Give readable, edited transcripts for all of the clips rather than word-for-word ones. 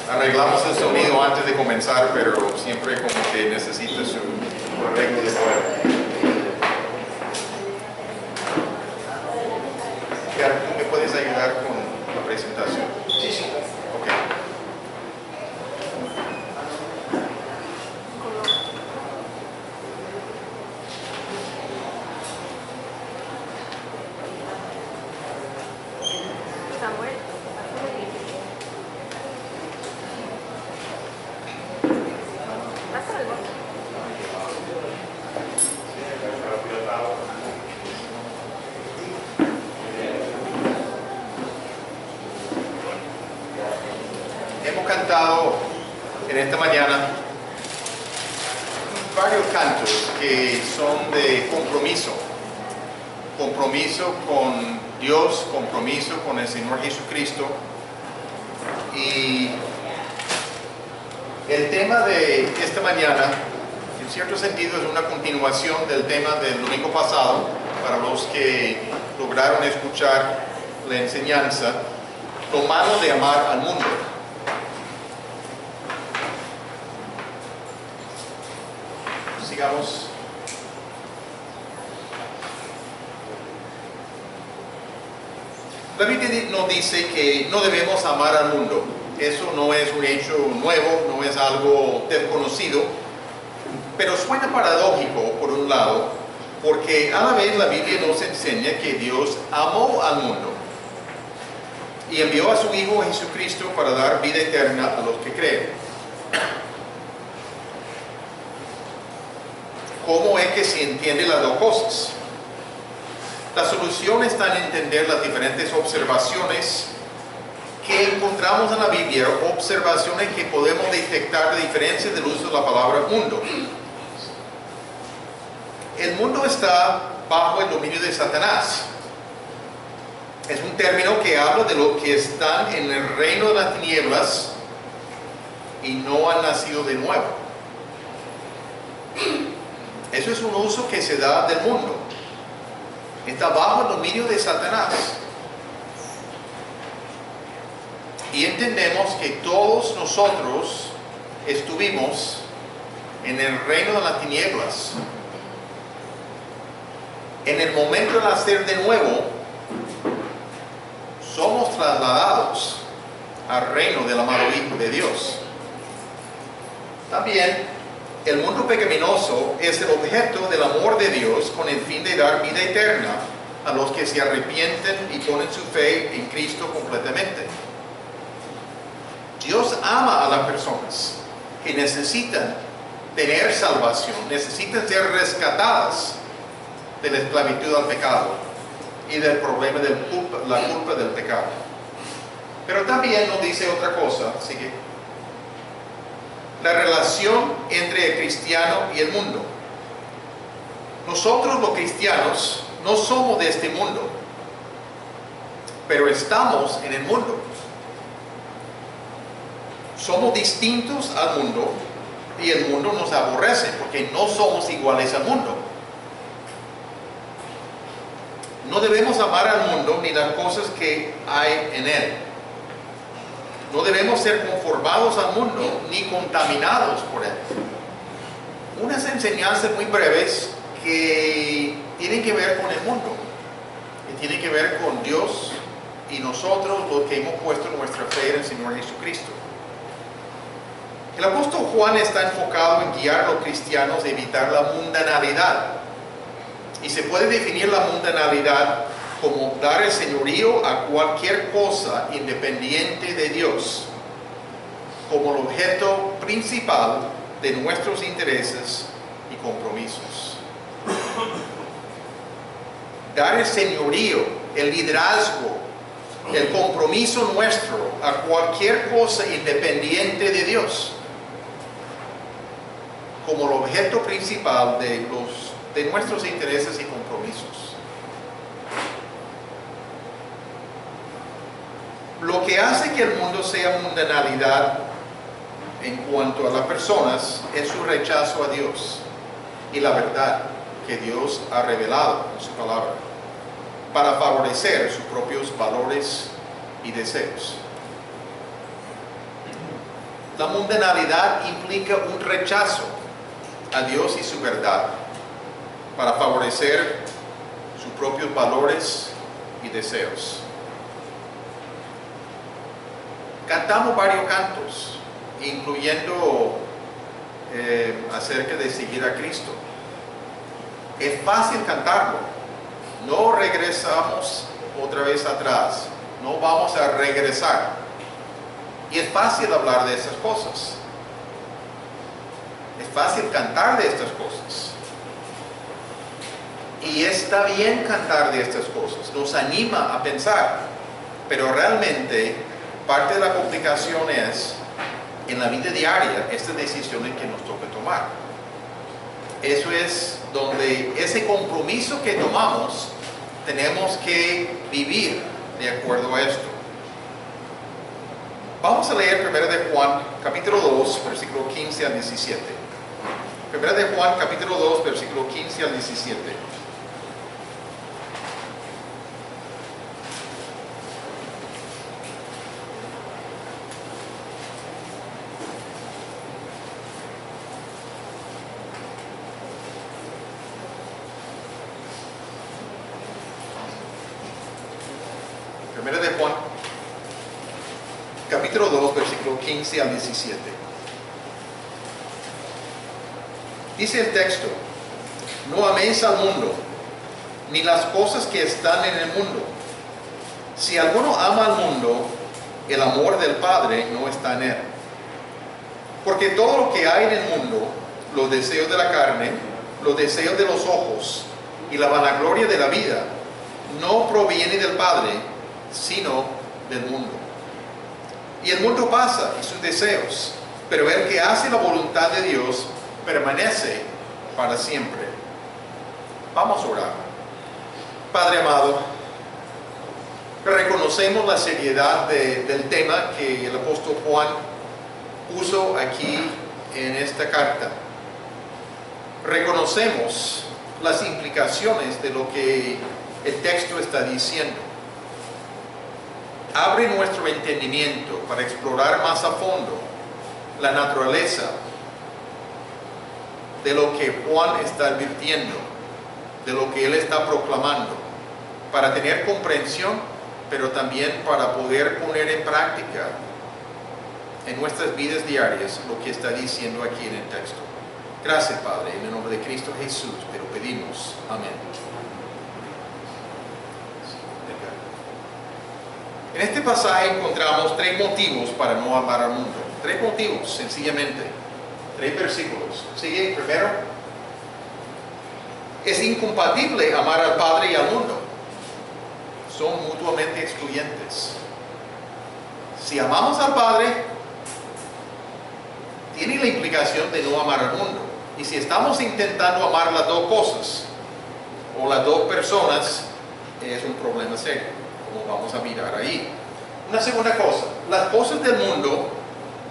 Arreglamos el sonido antes de comenzar, pero siempre como que necesita su arreglo de nuevo. ¿Tú me puedes ayudar con la presentación? Sí, sí. Ok. Samuel. ¿Pasa algo? Hemos cantado en esta mañana varios cantos que son de compromiso. Compromiso con Dios, compromiso con el Señor Jesucristo. Y el tema de esta mañana, en cierto sentido, es una continuación del tema del domingo pasado, para los que lograron escuchar la enseñanza, lo malo de amar al mundo. Sigamos. La Biblia nos dice que no debemos amar al mundo. Eso no es un hecho nuevo, no es algo desconocido, pero suena paradójico por un lado, porque a la vez la Biblia nos enseña que Dios amó al mundo y envió a su Hijo Jesucristo para dar vida eterna a los que creen. ¿Cómo es que se entienden las dos cosas? La solución está en entender las diferentes observaciones que encontramos en la Biblia, observaciones que podemos detectar de diferencias del uso de la palabra mundo. El mundo está bajo el dominio de Satanás. Es un término que habla de los que están en el reino de las tinieblas y no han nacido de nuevo. Eso es un uso que se da del mundo. Está bajo el dominio de Satanás. Y entendemos que todos nosotros estuvimos en el reino de las tinieblas. En el momento de nacer de nuevo, somos trasladados al reino del amado Hijo de Dios. También, el mundo pecaminoso es el objeto del amor de Dios con el fin de dar vida eterna a los que se arrepienten y ponen su fe en Cristo completamente. Dios ama a las personas que necesitan tener salvación, necesitan ser rescatadas de la esclavitud al pecado y del problema de la culpa del pecado. Pero también nos dice otra cosa, sigue. La relación entre el cristiano y el mundo. Nosotros los cristianos no somos de este mundo, pero estamos en el mundo. Somos distintos al mundo y el mundo nos aborrece porque no somos iguales al mundo. No debemos amar al mundo ni las cosas que hay en él. No debemos ser conformados al mundo ni contaminados por él. Unas enseñanzas muy breves que tienen que ver con el mundo, que tienen que ver con Dios y nosotros los que hemos puesto nuestra fe en el Señor Jesucristo. El apóstol Juan está enfocado en guiar a los cristianos a evitar la mundanalidad. Y se puede definir la mundanalidad como dar el señorío a cualquier cosa independiente de Dios, como el objeto principal de nuestros intereses y compromisos. Dar el señorío, el liderazgo, el compromiso nuestro a cualquier cosa independiente de Dios, como el objeto principal de nuestros intereses y compromisos. Lo que hace que el mundo sea mundanalidad en cuanto a las personas es su rechazo a Dios y la verdad que Dios ha revelado en su palabra para favorecer sus propios valores y deseos. La mundanalidad implica un rechazo a Dios y su verdad para favorecer sus propios valores y deseos. Cantamos varios cantos, incluyendo acerca de seguir a Cristo. Es fácil cantarlo. No regresamos otra vez atrás. No vamos a regresar. Y es fácil hablar de esas cosas. Es fácil cantar de estas cosas. Y está bien cantar de estas cosas. Nos anima a pensar. Pero realmente parte de la complicación es en la vida diaria estas decisiones que nos toca tomar. Eso es donde ese compromiso que tomamos tenemos que vivir de acuerdo a esto. Vamos a leer 1 de Juan capítulo 2 versículo 15 al 17. 1 de Juan capítulo 2 versículo 15 al 17. Primera de Juan, capítulo 2, versículo 15 al 17. Dice el texto: no améis al mundo, ni las cosas que están en el mundo. Si alguno ama al mundo, el amor del Padre no está en él. Porque todo lo que hay en el mundo, los deseos de la carne, los deseos de los ojos y la vanagloria de la vida, no proviene del Padre, sino del mundo. Y el mundo pasa y sus deseos, pero el que hace la voluntad de Dios permanece para siempre. Vamos a orar. Padre amado, reconocemos la seriedad del tema que el apóstol Juan puso aquí en esta carta. Reconocemos las implicaciones de lo que el texto está diciendo. Abre nuestro entendimiento para explorar más a fondo la naturaleza de lo que Juan está advirtiendo, de lo que él está proclamando, para tener comprensión, pero también para poder poner en práctica en nuestras vidas diarias lo que está diciendo aquí en el texto. Gracias, Padre, en el nombre de Cristo Jesús te lo pedimos. Amén. En este pasaje encontramos 3 motivos para no amar al mundo. 3 motivos, sencillamente. 3 versículos. Sigue, primero. Es incompatible amar al Padre y al mundo. Son mutuamente excluyentes. Si amamos al Padre, tiene la implicación de no amar al mundo. Y si estamos intentando amar las dos cosas, o las dos personas, es un problema serio. Como vamos a mirar ahí. Una segunda cosa, las cosas del mundo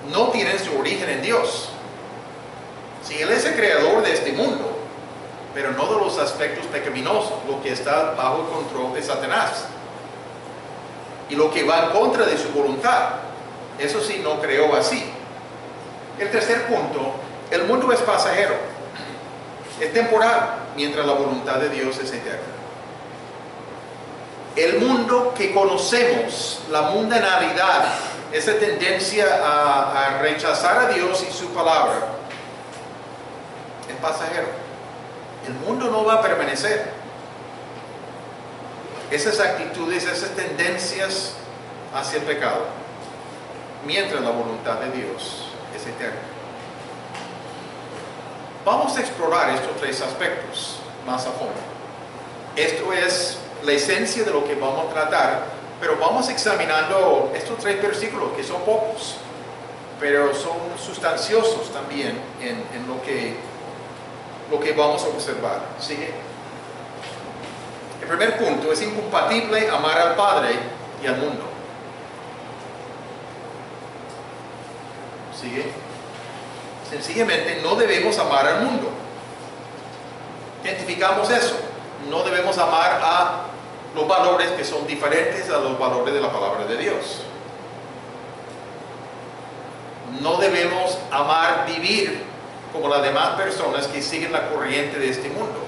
no tienen su origen en Dios. Si Él es el creador de este mundo, pero no de los aspectos pecaminosos, lo que está bajo el control de Satanás y lo que va en contra de su voluntad, eso sí no creó así. El tercer punto, el mundo es pasajero, es temporal, mientras la voluntad de Dios es eterna. El mundo que conocemos, la mundanalidad, esa tendencia a rechazar a Dios y su palabra, es pasajero. El mundo no va a permanecer. Esas actitudes, esas tendencias hacia el pecado, mientras la voluntad de Dios es eterna. Vamos a explorar estos 3 aspectos más a fondo. Esto es la esencia de lo que vamos a tratar, pero vamos examinando estos 3 versículos, que son pocos, pero son sustanciosos también en lo que vamos a observar. ¿Sigue? El primer punto, es incompatible amar al Padre y al mundo. ¿Sigue? Sencillamente no debemos amar al mundo. Identificamos eso. No debemos amar a los valores que son diferentes a los valores de la palabra de Dios. no debemos amar vivir como las demás personas que siguen la corriente de este mundo.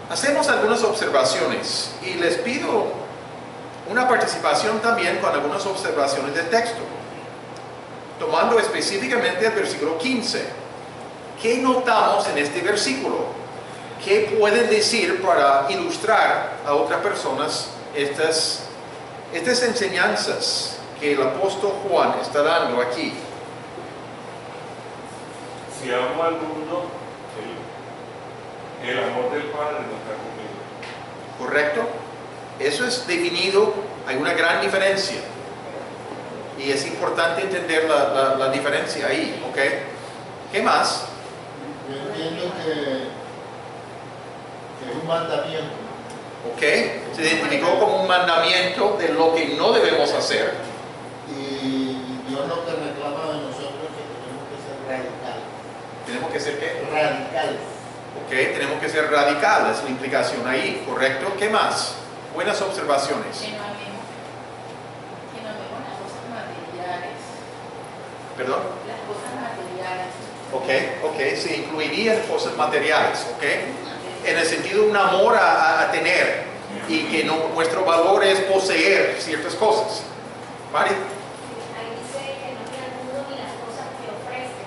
Hacemos algunas observaciones y les pido una participación también con algunas observaciones del texto, tomando específicamente el versículo 15. ¿Qué notamos en este versículo? ¿Qué pueden decir para ilustrar a otras personas estas enseñanzas que el apóstol Juan está dando aquí? Si amo al mundo, el amor del Padre no está conmigo. ¿Correcto? Eso es definido, hay una gran diferencia. Y es importante entender la diferencia ahí, ¿ok? ¿Qué más? Yo entiendo que es un mandamiento. ¿Ok? Se identificó como un mandamiento de lo que no debemos hacer. Y Dios lo que reclama de nosotros es que tenemos que ser radicales. ¿Tenemos que ser qué? Radicales. ¿Ok? Tenemos que ser radicales, la implicación ahí, ¿correcto? ¿Qué más? Buenas observaciones. Que no vemos las cosas materiales. ¿Perdón? Las cosas materiales. Ok, se incluirían cosas materiales, ¿ok? En el sentido de un amor a tener y que nuestro valor es poseer ciertas cosas. ¿Vale? Ahí dice que no tiene el mundo ni las cosas que ofrece.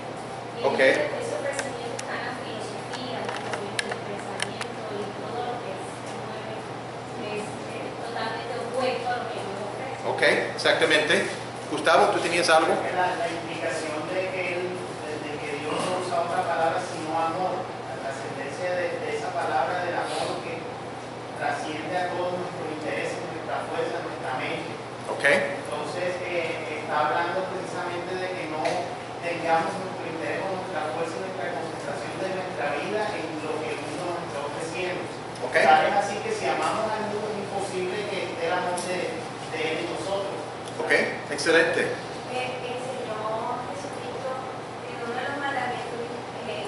Y Ok. ese ofrecimiento está en la filosofía, el pensamiento y todo lo que se mueve es totalmente opuesto a lo que Dios ofrece. Ok, exactamente. Gustavo, ¿tú tenías algo? La implicación de que Dios no usa otra palabra sino amor, la trascendencia de esa palabra del amor que trasciende a todos nuestros intereses, nuestra fuerza, nuestra mente. Ok, Entonces está hablando precisamente de que no tengamos nuestro interés o nuestra fuerza y nuestra concentración de nuestra vida en lo que el mundo nos está ofreciendo. ok, Tal es así que si amamos al mundo es imposible que esté el amor de Él en nosotros. ok, excelente. El Señor Jesucristo, en uno de los mandamientos,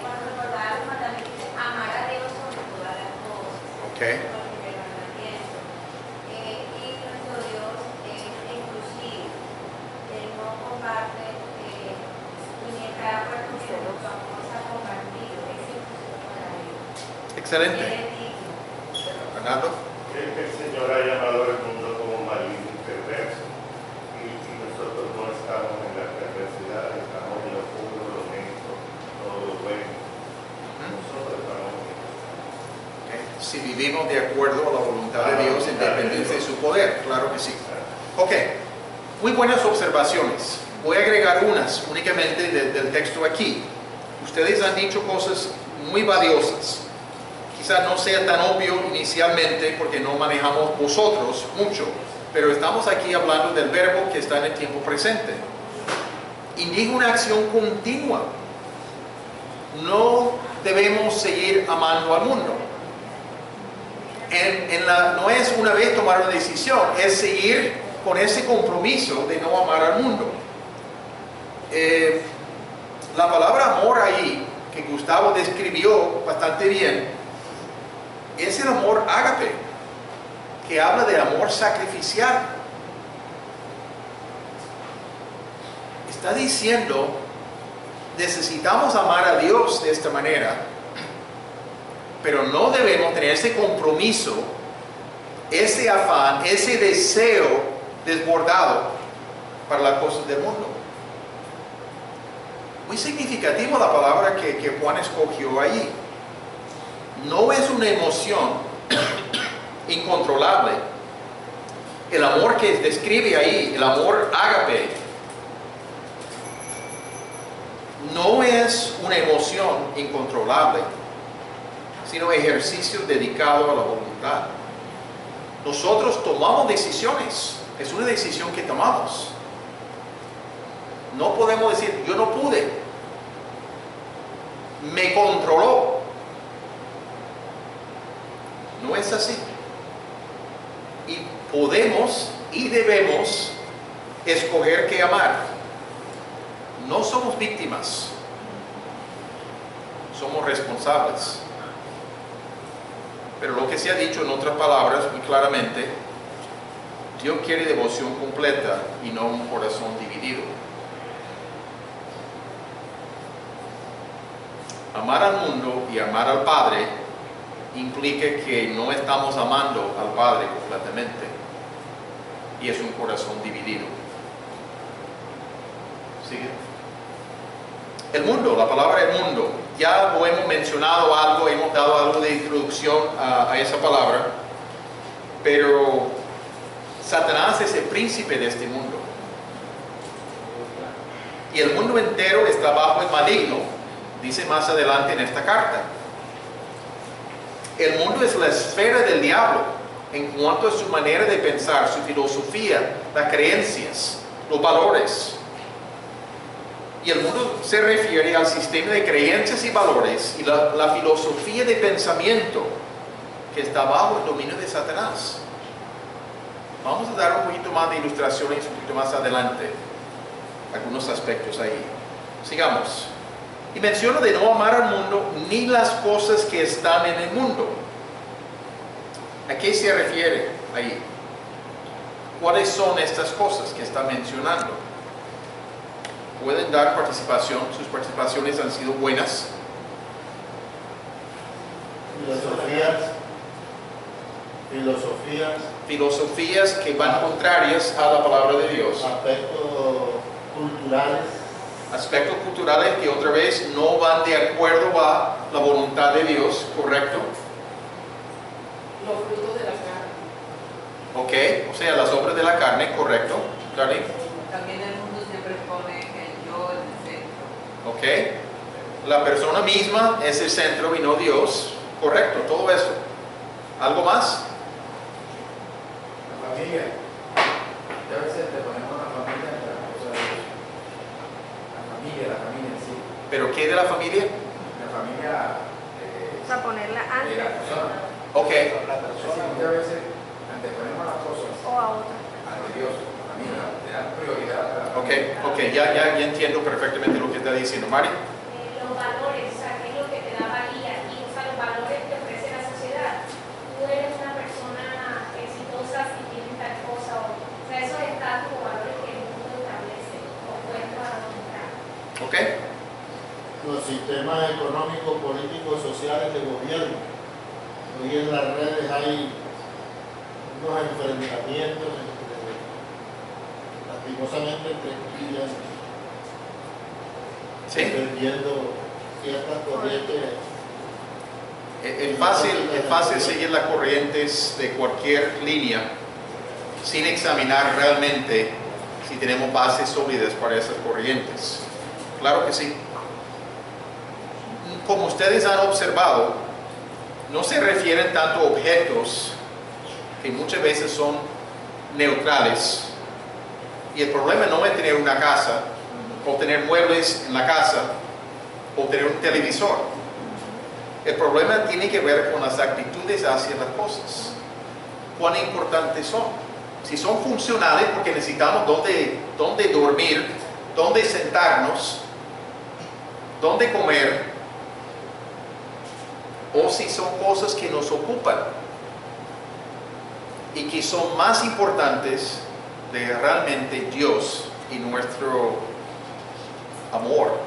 cuando recordaba los mandamientos, dice amar a Dios sobre todas las cosas. Ok, Por el primer mandamiento. Y nuestro Dios es inclusivo. Él no comparte, y ni está de acuerdo con que nos vamos a compartir. Es inclusivo para Él. excelente. Él es digno. Fernando. Es que el Señor ha llamado al mundo como maligno y perverso. Y nosotros no estamos en la perversidad, estamos en lo puro, lo honesto, todo lo bueno. Nosotros estamos en eso. Ok, si vivimos de acuerdo a la voluntad de Dios en dependencia de su poder, claro que sí. Ok, muy buenas observaciones. Voy a agregar unas únicamente del texto aquí. Ustedes han dicho cosas muy valiosas. Quizás no sea tan obvio inicialmente porque no manejamos vosotros mucho, pero estamos aquí hablando del verbo que está en el tiempo presente. Indica una acción continua. No debemos seguir amando al mundo. No es una vez tomar una decisión, es seguir con ese compromiso de no amar al mundo. La palabra amor ahí, que Gustavo describió bastante bien, es el amor ágape, que habla de amor sacrificial. Está diciendo, necesitamos amar a Dios de esta manera, pero no debemos tener ese compromiso, ese afán, ese deseo desbordado para las cosas del mundo. Muy significativo la palabra que Juan escogió ahí. No es una emoción incontrolable. El amor que describe ahí, el amor ágape, no es una emoción incontrolable, sino ejercicio dedicado a la voluntad. Nosotros tomamos decisiones, es una decisión que tomamos. No podemos decir, yo no pude, me controló. No es así. Y podemos y debemos escoger qué amar. No somos víctimas, somos responsables. Pero lo que se ha dicho en otras palabras muy claramente, Dios quiere devoción completa y no un corazón dividido. Amar al mundo y amar al Padre implica que no estamos amando al Padre completamente y es un corazón dividido. ¿Sigue? El mundo, la palabra el mundo, ya lo hemos mencionado algo, hemos dado algo de introducción a esa palabra, pero Satanás es el príncipe de este mundo y el mundo entero está bajo el maligno, dice más adelante en esta carta. El mundo es la esfera del diablo en cuanto a su manera de pensar, su filosofía, las creencias, los valores. Y el mundo se refiere al sistema de creencias y valores y la filosofía de pensamiento que está bajo el dominio de Satanás. Vamos a dar un poquito más de ilustraciones un poquito más adelante, algunos aspectos ahí. Sigamos. Y menciona de no amar al mundo ni las cosas que están en el mundo. ¿A qué se refiere ahí? ¿Cuáles son estas cosas que está mencionando? ¿Pueden dar participación? ¿Sus participaciones han sido buenas? Filosofías que van contrarias a la palabra de Dios. Aspectos culturales que otra vez no van de acuerdo a la voluntad de Dios, ¿correcto? Los frutos de la carne. Ok, o sea, las obras de la carne, ¿correcto? Darling. También el mundo siempre pone el yo en el centro. Ok, la persona misma es el centro y no Dios, ¿correcto? Todo eso. ¿Algo más? La familia. Ya a veces te ponemos la familia en la cosa de Dios. La familia en sí. ¿Pero qué de la familia? La familia. O sea, ponerla De antes la persona. Ok, La persona muchas veces anteponemos las cosas o a otra. ante Dios. La familia. Le dan prioridad a la ok, ya entiendo perfectamente lo que está diciendo. Mari. Los valores, o sea, qué es lo que te da valía y, o sea, los valores que ofrece la sociedad. Tú eres una persona exitosa si tienes tal cosa, o sea, esos estatus o valores que el mundo establece opuestos a la voluntad. Ok, Los sistemas económicos, políticos, sociales de gobierno. Hoy en las redes hay unos enfrentamientos lastimosamente entre familias, sí. defendiendo ciertas corrientes. Es fácil seguir las corrientes de cualquier línea sin examinar realmente si tenemos bases sólidas para esas corrientes. Claro que sí. Como ustedes han observado, no se refieren tanto a objetos que muchas veces son neutrales. Y el problema no es tener una casa, o tener muebles en la casa, o tener un televisor. El problema tiene que ver con las actitudes hacia las cosas. ¿Cuán importantes son? Si son funcionales porque necesitamos dónde dormir, dónde sentarnos, dónde comer, o si son cosas que nos ocupan y que son más importantes de realmente Dios y nuestro amor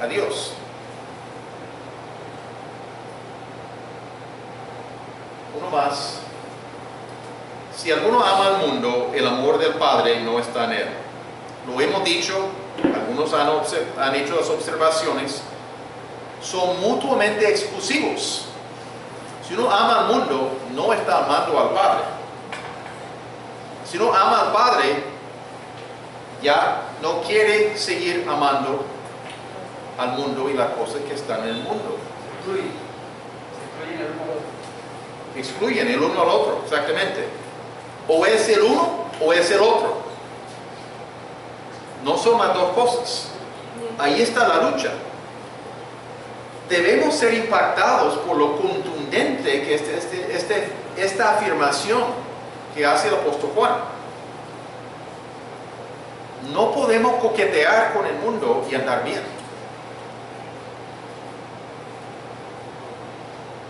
a Dios. Uno más. Si alguno ama al mundo, el amor del Padre no está en él. Lo hemos dicho, algunos han hecho las observaciones, son mutuamente exclusivos. Si uno ama al mundo, no está amando al Padre. Si uno ama al Padre, ya no quiere seguir amando al mundo y las cosas que están en el mundo. Excluyen el uno al otro, exactamente. O es el uno o es el otro. No son las dos cosas. Ahí está la lucha. Debemos ser impactados por lo contundente que esta afirmación que hace el apóstol Juan. No podemos coquetear con el mundo y andar bien.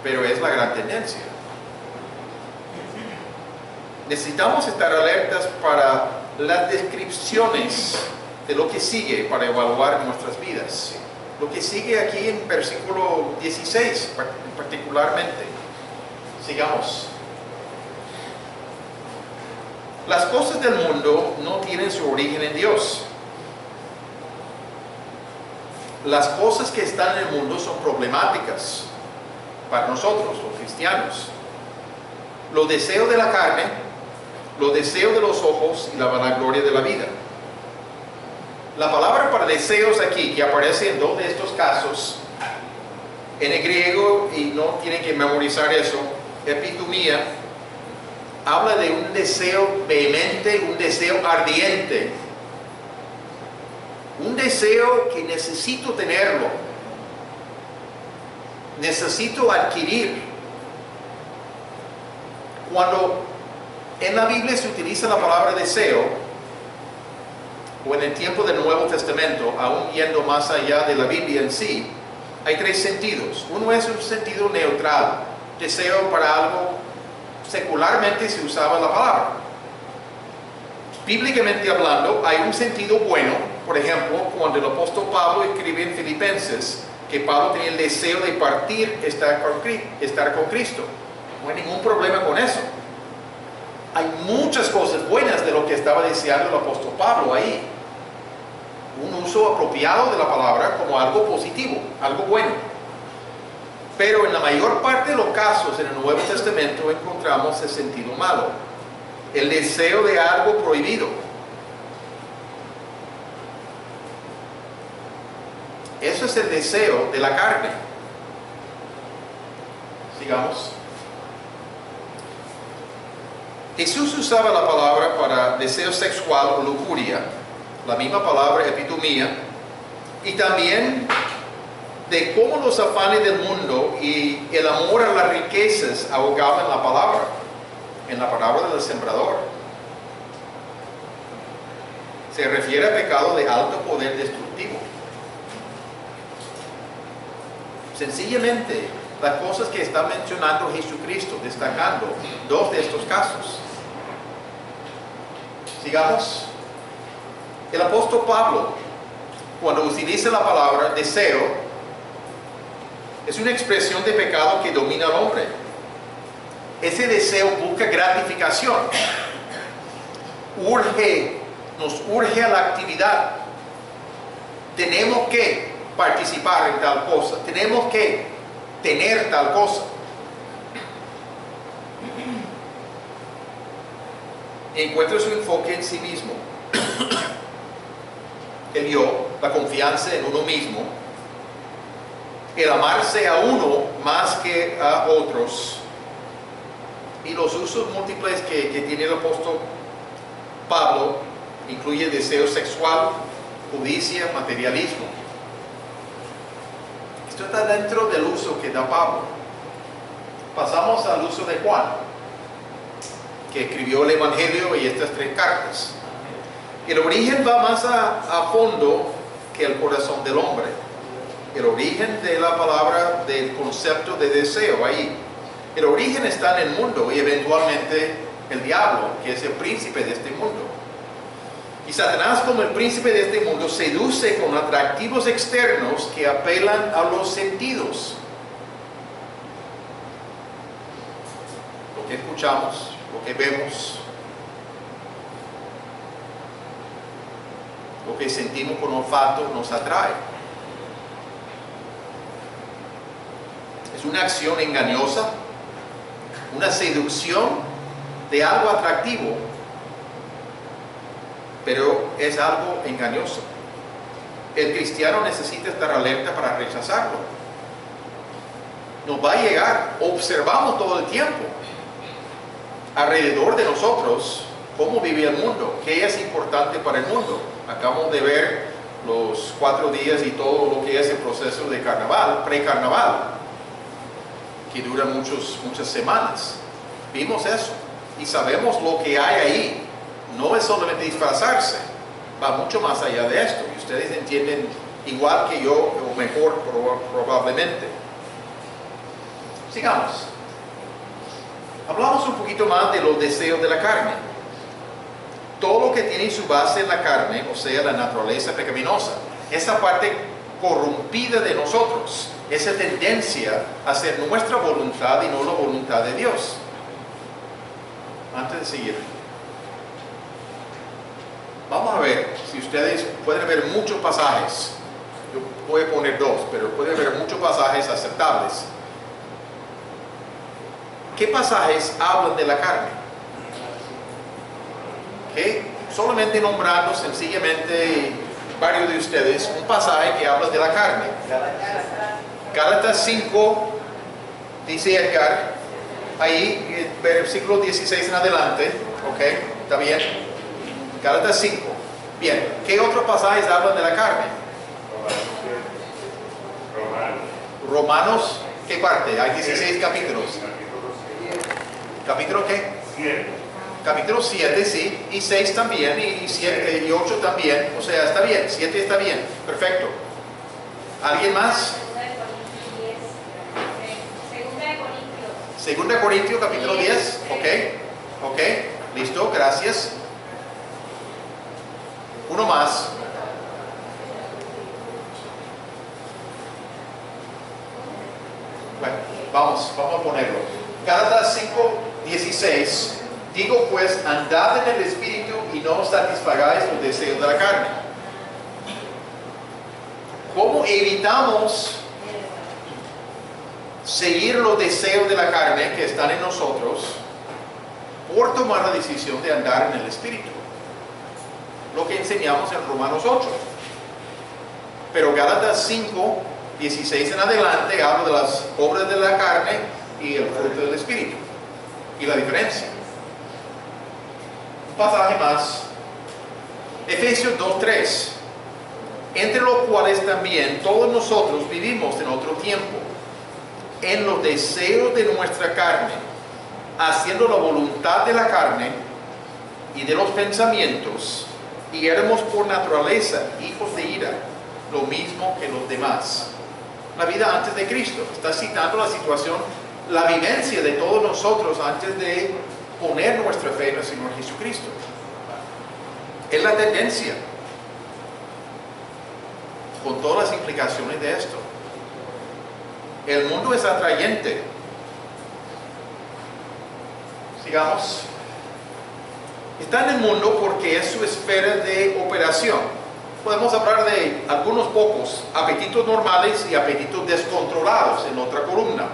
Pero es la gran tendencia. necesitamos estar alertas para las descripciones de lo que sigue para evaluar nuestras vidas. Lo que sigue aquí en versículo 16 particularmente. Sigamos. Las cosas del mundo no tienen su origen en Dios. Las cosas que están en el mundo son problemáticas para nosotros, los cristianos. Los deseos de la carne, los deseos de los ojos y la vanagloria de la vida. La palabra para deseos aquí, que aparece en dos de estos casos, en el griego, y no tienen que memorizar eso, epitumía, habla de un deseo vehemente, un deseo ardiente, un deseo que necesito tenerlo, necesito adquirir. Cuando en la Biblia se utiliza la palabra deseo, o en el tiempo del Nuevo Testamento, aún yendo más allá de la Biblia en sí, hay tres sentidos. Uno es un sentido neutral, deseo para algo, secularmente se usaba la palabra. Bíblicamente hablando, hay un sentido bueno. Por ejemplo, cuando el apóstol Pablo escribe en Filipenses que Pablo tenía el deseo de partir, estar con Cristo. No hay ningún problema con eso. Hay muchas cosas buenas de lo que estaba deseando el apóstol Pablo ahí. Un uso apropiado de la palabra como algo positivo, algo bueno. Pero en la mayor parte de los casos en el Nuevo Testamento encontramos el sentido malo. El deseo de algo prohibido. Eso es el deseo de la carne. Sigamos. Jesús usaba la palabra para deseo sexual o lujuria, la misma palabra epitomía, y también de cómo los afanes del mundo y el amor a las riquezas ahogaban la palabra, en la palabra del sembrador. Se refiere a pecado de alto poder destructivo. Sencillamente, las cosas que está mencionando Jesucristo, destacando dos de estos casos. Sigamos. El apóstol Pablo, cuando utiliza la palabra deseo, es una expresión de pecado que domina al hombre. Ese deseo busca gratificación. Nos urge a la actividad. Tenemos que participar en tal cosa. Tenemos que tener tal cosa. Encuentra su enfoque en sí mismo. El yo, la confianza en uno mismo, el amarse a uno más que a otros, y los usos múltiples que tiene el apóstol Pablo incluye deseo sexual, codicia, materialismo. Esto está dentro del uso que da Pablo. Pasamos al uso de Juan, que escribió el Evangelio y estas tres cartas. El origen va más a fondo que el corazón del hombre. El origen de la palabra, del concepto de deseo ahí. El origen está en el mundo y eventualmente el diablo, que es el príncipe de este mundo. Y Satanás, como el príncipe de este mundo, seduce con atractivos externos que apelan a los sentidos. Lo que escuchamos, lo que vemos, lo que sentimos con olfato nos atrae. Es una acción engañosa, una seducción de algo atractivo, pero es algo engañoso. El cristiano necesita estar alerta para rechazarlo. Nos va a llegar, observamos todo el tiempo alrededor de nosotros cómo vive el mundo, qué es importante para el mundo. Acabamos de ver los 4 días y todo lo que es el proceso de carnaval, pre-carnaval, que dura muchas semanas. Vimos eso y sabemos lo que hay ahí. No es solamente disfrazarse, va mucho más allá de esto. Y ustedes entienden igual que yo, o mejor probablemente. Sigamos. Hablamos un poquito más de los deseos de la carne. Todo lo que tiene su base en la carne, o sea, la naturaleza pecaminosa, esa parte corrompida de nosotros, esa tendencia a hacer nuestra voluntad y no la voluntad de Dios. Antes de seguir, vamos a ver si ustedes pueden ver muchos pasajes. Yo voy a poner dos, pero pueden ver muchos pasajes aceptables. ¿Qué pasajes hablan de la carne? ¿Okay? Solamente nombrando sencillamente varios de ustedes un pasaje que habla de la carne. Gálatas 5, dice Edgar, ahí, versículo 16 en adelante. ¿Ok? ¿Está bien? Gálatas 5. Bien. ¿Qué otros pasajes hablan de la carne? Romanos, ¿qué parte? Hay 16 capítulos. ¿Capítulo qué? 7. Capítulo 7, sí, y 6 también, y 7 y 8 también, o sea, está bien, 7 está bien, perfecto. ¿Alguien más? Segunda de Corintios, capítulo 10, ok, listo, gracias. Uno más. Bueno, vamos a ponerlo. Gálatas 5, 16. Digo pues, andad en el Espíritu y no satisfagáis los deseos de la carne. ¿Cómo evitamos seguir los deseos de la carne que están en nosotros por tomar la decisión de andar en el Espíritu? Lo que enseñamos en Romanos 8. Pero Gálatas 5, 16 en adelante habla de las obras de la carne y el fruto del Espíritu y la diferencia. Un pasaje más, Efesios 2:3, entre los cuales también todos nosotros vivimos en otro tiempo en los deseos de nuestra carne, haciendo la voluntad de la carne y de los pensamientos, y éramos por naturaleza hijos de ira, lo mismo que los demás. La vida antes de Cristo, está citando la situación, la vivencia de todos nosotros antes de poner nuestra fe en el Señor Jesucristo. Es la tendencia, con todas las implicaciones de esto. El mundo es atrayente. Sigamos. Está en el mundo porque es su esfera de operación. Podemos hablar de algunos pocos apetitos normales y apetitos descontrolados en otra columna.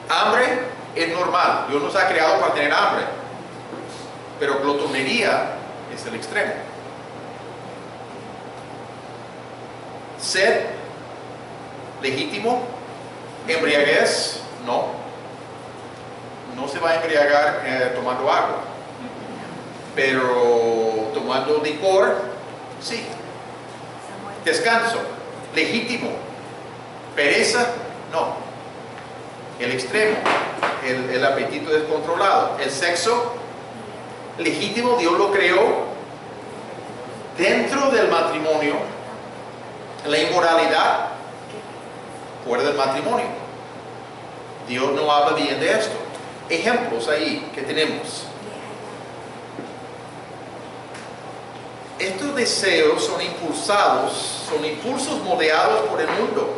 Hambre es normal. Dios nos ha creado para tener hambre. Pero glotonería es el extremo. Sed, legítimo. Embriaguez, no. No se va a embriagar tomando agua. Pero tomando licor, sí. Descanso, legítimo. Pereza, no. El extremo, el apetito descontrolado. El sexo, legítimo, Dios lo creó dentro del matrimonio. La inmoralidad, fuera del matrimonio. Dios no habla bien de esto. Ejemplos ahí que tenemos. Estos deseos son impulsados, son impulsos moldeados por el mundo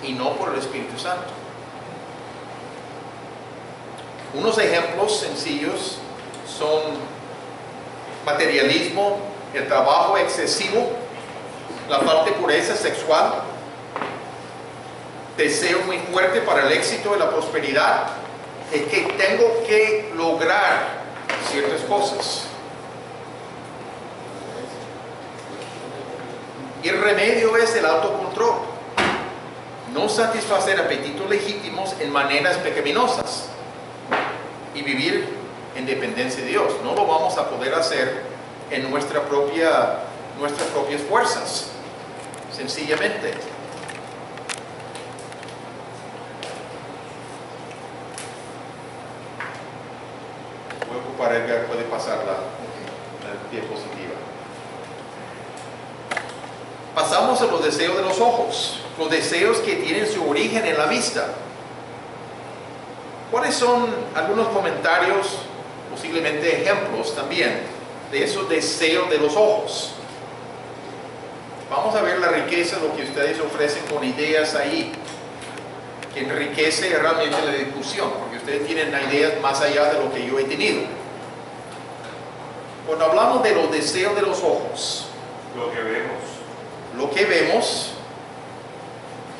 y no por el Espíritu Santo. Unos ejemplos sencillos son materialismo, el trabajo excesivo, la falta de pureza sexual, deseo muy fuerte para el éxito y la prosperidad, es que tengo que lograr ciertas cosas. Y el remedio es el autocontrol. No satisfacer apetitos legítimos en maneras pecaminosas y vivir en dependencia de Dios. No lo vamos a poder hacer en nuestras propias fuerzas, sencillamente. Voy a ocupar, Edgar, puede pasar la diapositiva. Pasamos a los deseos de los ojos, los deseos que tienen su origen en la vista. ¿Cuáles son algunos comentarios, posiblemente ejemplos también, de esos deseos de los ojos? Vamos a ver la riqueza, lo que ustedes ofrecen con ideas ahí, que enriquece realmente la discusión, porque ustedes tienen ideas más allá de lo que yo he tenido. Cuando hablamos de los deseos de los ojos, lo que vemos,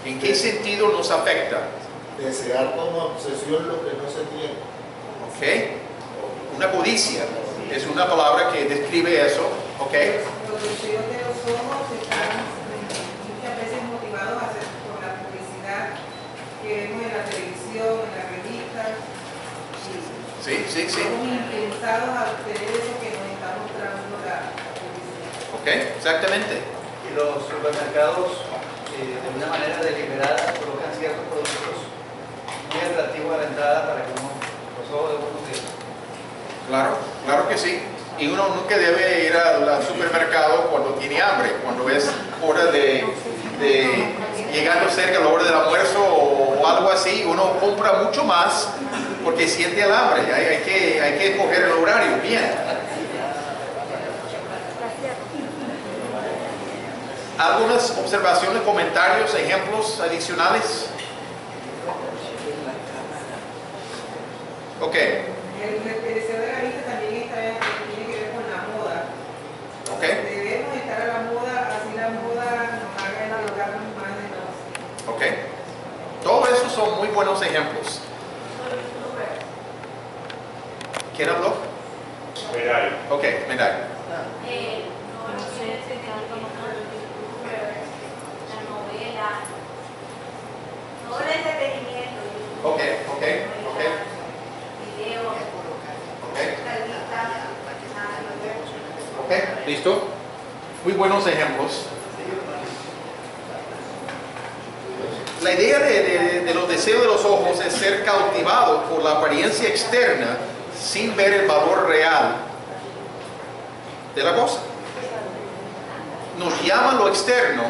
¿en qué sentido nos afecta? Desear como obsesión lo que no se tiene. ¿Ok? Una codicia es una palabra que describe eso. ¿Ok? Los deseos de los ojos están muchas veces motivados por la publicidad que vemos en la televisión, en las revistas. Sí. Estamos interesados a obtener eso que nos está mostrando la publicidad. ¿Ok? Exactamente. Y los supermercados, de una manera deliberada, colocan ciertos productos muy atractivos a la entrada para que los ojos de uno se... Claro que sí. Y uno nunca debe ir al supermercado cuando tiene hambre, cuando es hora de llegando cerca a la hora del almuerzo o algo así, uno compra mucho más porque siente el hambre. Hay que escoger el horario bien. ¿Algunas observaciones, comentarios, ejemplos adicionales? Ok. El deseo de la vista también tiene que ver con la moda. Ok. Debemos estar a la moda, así la moda nos haga enamorar más de nosotros. Ok. Todos esos son muy buenos ejemplos. ¿Quién habló? Medalla. Ok, Medalla. No sé si la novela, todo el entretenimiento, Ok. video, Ok, ¿listo? Muy buenos ejemplos. La idea de los deseos de los ojos es ser cautivado por la apariencia externa sin ver el valor real de la cosa. Nos llama lo externo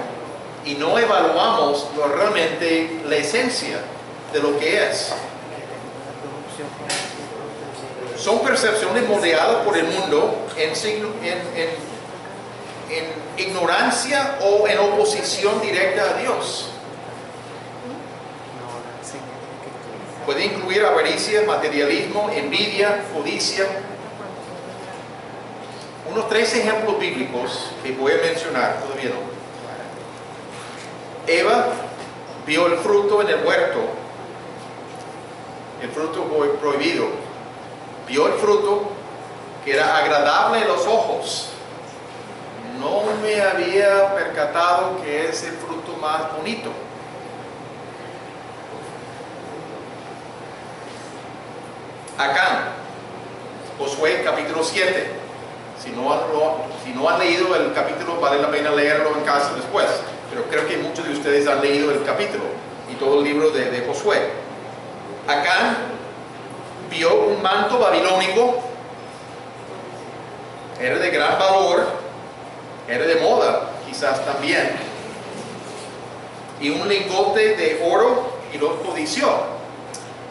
y no evaluamos realmente la esencia de lo que es. Son percepciones moldeadas por el mundo en ignorancia o en oposición directa a Dios. Puede incluir avaricia, materialismo, envidia, codicia. Unos 3 ejemplos bíblicos que voy a mencionar, todavía no. Eva vio el fruto en el huerto, el fruto prohibido. Vio el fruto que era agradable a los ojos. No me había percatado que es el fruto más bonito. Acán, Josué capítulo 7. Si no han leído el capítulo, vale la pena leerlo en casa después. Pero creo que muchos de ustedes han leído el capítulo y todo el libro de Josué. Acán vio un manto babilónico, era de gran valor, era de moda quizás también, y un lingote de oro y lo codició.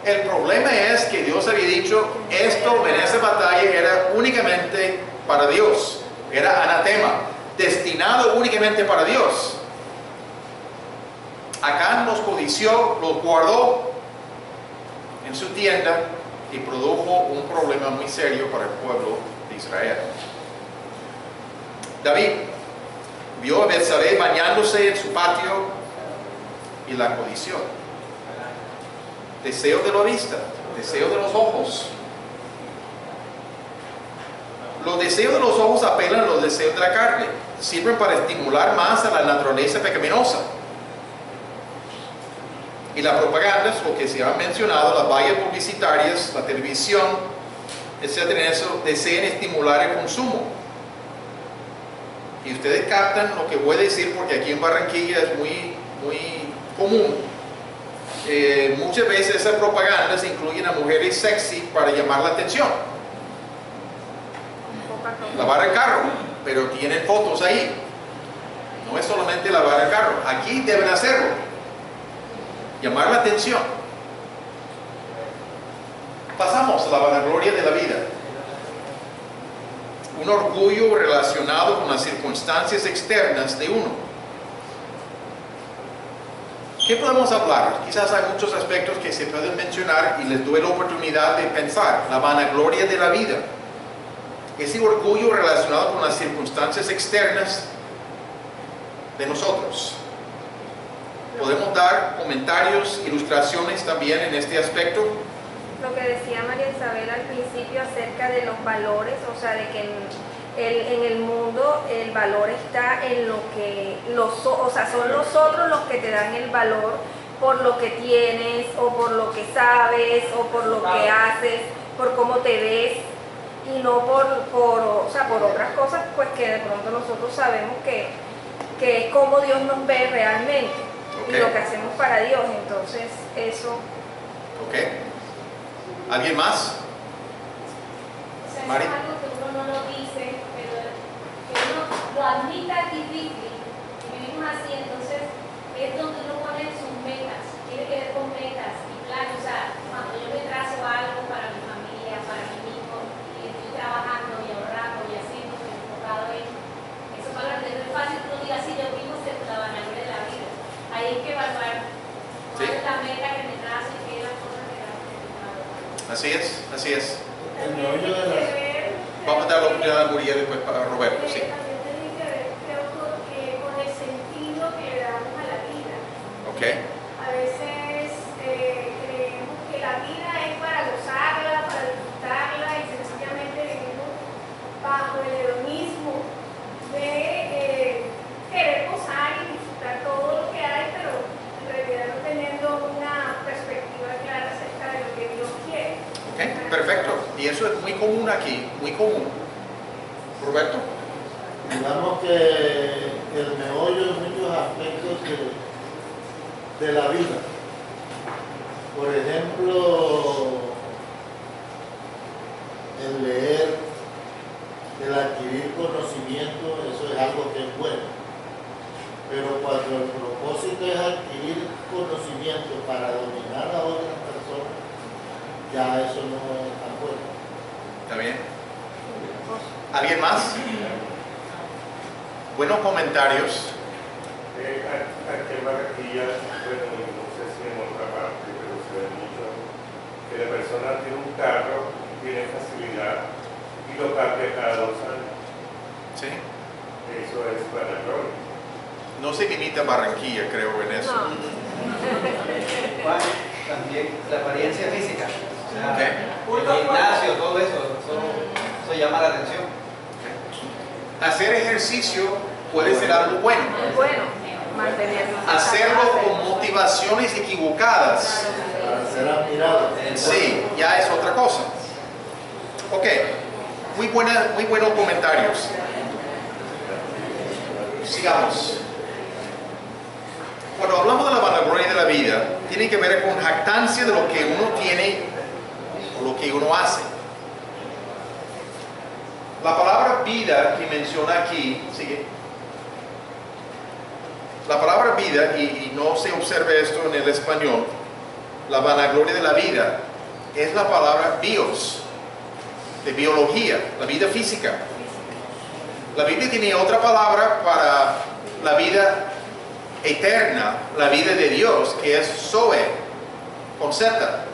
El problema es que Dios había dicho, esto en esa batalla era únicamente para Dios, era anatema, destinado únicamente para Dios. Acán los codició, los guardó en su tienda y produjo un problema muy serio para el pueblo de Israel. David vio a Betsabé bañándose en su patio y la codició. Deseo de la vista, deseo de los ojos. Los deseos de los ojos apelan a los deseos de la carne, sirven para estimular más a la naturaleza pecaminosa. Y la propaganda es lo que se ha mencionado, las vallas publicitarias, la televisión, etcétera, eso desean estimular el consumo. Y ustedes captan lo que voy a decir porque aquí en Barranquilla es muy común. Muchas veces esas propagandas incluyen a mujeres sexy para llamar la atención. Lavar el carro, pero tienen fotos ahí. No es solamente lavar el carro, aquí deben hacerlo. Llamar la atención. Pasamos a la vanagloria de la vida. Un orgullo relacionado con las circunstancias externas de uno. ¿Qué podemos hablar? Quizás hay muchos aspectos que se pueden mencionar y les doy la oportunidad de pensar. La vanagloria de la vida. Ese orgullo relacionado con las circunstancias externas de nosotros. Podemos dar comentarios, ilustraciones también en este aspecto. Lo que decía María Isabel al principio acerca de los valores, o sea, de que en el mundo el valor está en lo que, o sea, son los otros los que te dan el valor por lo que tienes, o por lo que sabes, o por lo que haces, por cómo te ves, y no o sea, por otras cosas pues que de pronto nosotros sabemos que es como Dios nos ve realmente, y lo que hacemos para Dios. Entonces eso. Ok. ¿Alguien más? O sea, Mari. es algo que uno no lo dice, pero que uno lo admita es difícil. Y vivimos así, entonces es donde uno pone sus metas, tiene que ver con metas y planes. O sea, cuando yo me trazo algo para mi familia, para mi hijo, y estoy trabajando y ahorrando y haciendo, estoy enfocado en esos valores. No es fácil que uno diga así, yo vivo la vanagloria de la vida. Ahí hay que evaluar cuál es la meta que me trazo y qué es la cosa que me trazo. Así es, así es. El meollo de la... Vamos a dar la oportunidad a María después para Roberto, sí. También tiene que ver, creo, con el sentido que le damos a la vida. Ok. A veces creemos que la vida es para gozarla, para disfrutarla, y sencillamente vivimos bajo el hedonismo de querer gozar y disfrutar todo lo que hay, pero en realidad no teniendo una perspectiva clara acerca de lo que Dios quiere. Ok, perfecto. Y eso es muy común aquí, muy común. Roberto. Digamos que el meollo de muchos aspectos de la vida. Por ejemplo, el leer, el adquirir conocimiento, eso es algo que es bueno. Pero cuando el propósito es adquirir conocimiento para dominar a otras personas, ya eso no es tan bueno. ¿Está bien? ¿Alguien más? Buenos comentarios. Aquí en Barranquilla, bueno, no sé si en otra parte, pero se ve mucho que la persona tiene un carro, tiene facilidad y lo cambia cada 2 años. Sí. Eso es vanagloria. No se limita a Barranquilla, creo, en eso. No. Juan, también la apariencia física. O sea, Ok. el gimnasio, todo eso llama la atención. Hacer ejercicio puede ser algo bueno. Es bueno mantenernos. Hacerlo con motivaciones equivocadas, Para ser admirado. sí, ya es otra cosa. Ok, muy buenos comentarios. Sigamos. Cuando hablamos de la vanagloria de la vida, tiene que ver con jactancia de lo que uno tiene o lo que uno hace. La palabra vida que menciona aquí, sigue. La palabra vida, y no se observe esto en el español, la vanagloria de la vida, es la palabra bios, de biología, la vida física. La Biblia tiene otra palabra para la vida eterna, la vida de Dios, que es Zoe, con Z.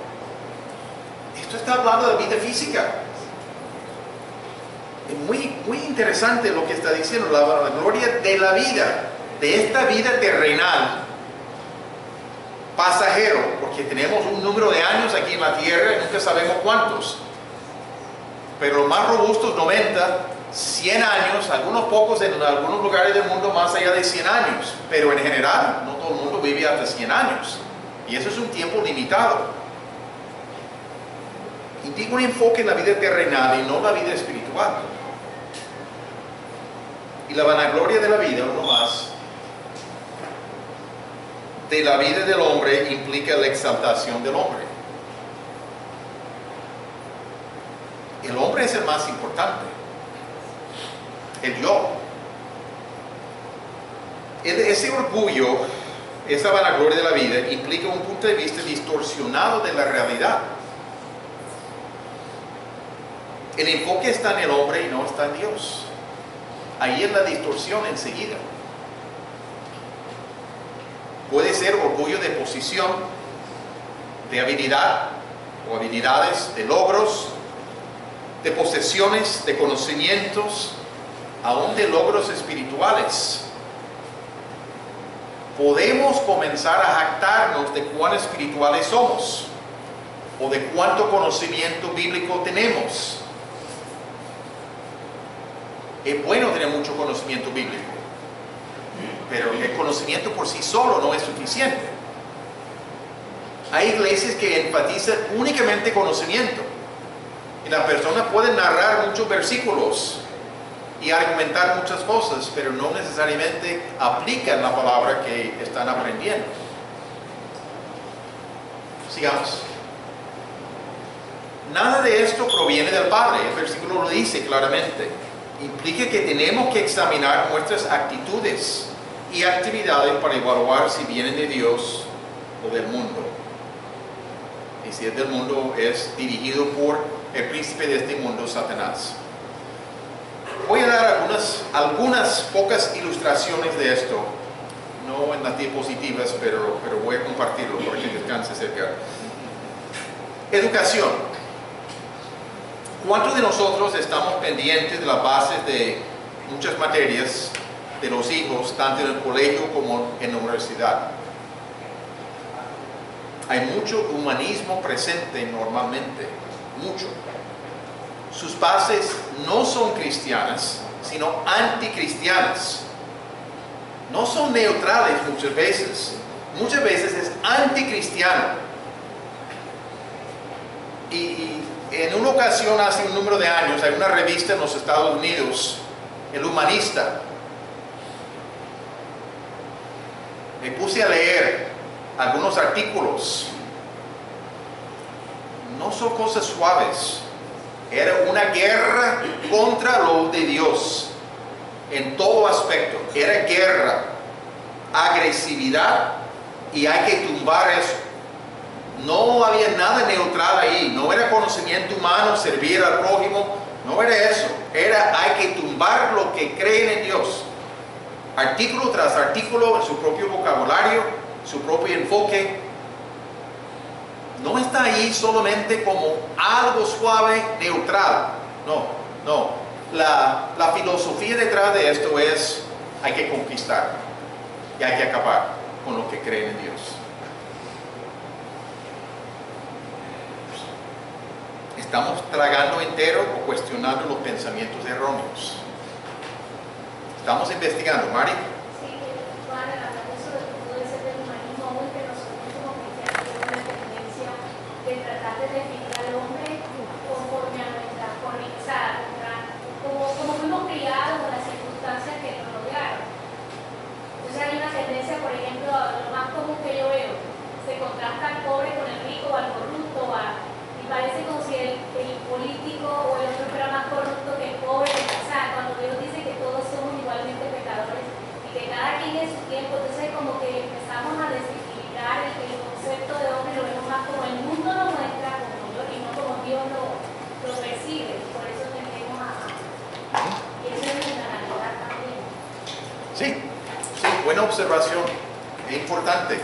Esto está hablando de vida física. Es muy interesante lo que está diciendo, la gloria de la vida, de esta vida terrenal, pasajero, porque tenemos un número de años aquí en la tierra y nunca sabemos cuántos. Pero los más robustos, 90, 100 años, algunos pocos en algunos lugares del mundo más allá de 100 años, pero en general no todo el mundo vive hasta 100 años y eso es un tiempo limitado. Y tiene un enfoque en la vida terrenal y no la vida espiritual. Y la vanagloria de la vida, uno más, de la vida del hombre implica la exaltación del hombre. El hombre es el más importante. El yo. Ese orgullo, esa vanagloria de la vida, implica un punto de vista distorsionado de la realidad. El enfoque está en el hombre y no está en Dios. Ahí es la distorsión enseguida. Puede ser orgullo de posición, de habilidad o habilidades, de logros, de posesiones, de conocimientos, aún de logros espirituales. Podemos comenzar a jactarnos de cuán espirituales somos o de cuánto conocimiento bíblico tenemos. Es bueno tener mucho conocimiento bíblico, pero el conocimiento por sí solo no es suficiente. Hay iglesias que enfatizan únicamente conocimiento y la persona puede narrar muchos versículos y argumentar muchas cosas, pero no necesariamente aplican la palabra que están aprendiendo. Sigamos. Nada de esto proviene del Padre, el versículo lo dice claramente. Implica que tenemos que examinar nuestras actitudes y actividades para evaluar si vienen de Dios o del mundo. Y si es del mundo, es dirigido por el príncipe de este mundo, Satanás. Voy a dar algunas pocas ilustraciones de esto, no en las diapositivas, pero voy a compartirlo para que descanse cerca. Educación. ¿Cuántos de nosotros estamos pendientes de las bases de muchas materias de los hijos, tanto en el colegio como en la universidad? Hay mucho humanismo presente normalmente, mucho. Sus bases no son cristianas, sino anticristianas. No son neutrales muchas veces. Muchas veces es anticristiano. Y en una ocasión, hace un número de años, hay una revista en los Estados Unidos, El Humanista. Me puse a leer algunos artículos. No son cosas suaves. Era una guerra contra lo de Dios en todo aspecto. Era guerra, agresividad, y hay que tumbar eso. No había nada neutral ahí. No era conocimiento humano, servir al prójimo. No era eso. Era hay que tumbar lo que creen en Dios. Artículo tras artículo, su propio vocabulario, su propio enfoque. No está ahí solamente como algo suave, neutral. No. La filosofía detrás de esto es hay que conquistar y hay que acabar con lo que creen en Dios. ¿Estamos tragando entero o cuestionando los pensamientos erróneos? Estamos investigando, Mari. Sí, Juan, hablando de eso, todo ese del humanismo, muy que nosotros como cristianos tenemos una tendencia de tratar de definir al hombre conforme a nuestra como fuimos criados o las circunstancias que nos rodearon. Entonces hay una tendencia, por ejemplo, lo más común que yo veo, se contrasta al pobre con el rico, al corrupto, y parece como si el político o el otro fuera más corrupto que el pobre. O sea, cuando Dios dice que todos somos igualmente pecadores y que cada quien en su tiempo, entonces como que empezamos a desequilibrar el concepto de hombre, lo vemos más como el mundo lo muestra y no como Dios lo percibe. Por eso tendemos a... Y eso es una realidad también. Sí, buena observación. Es importante.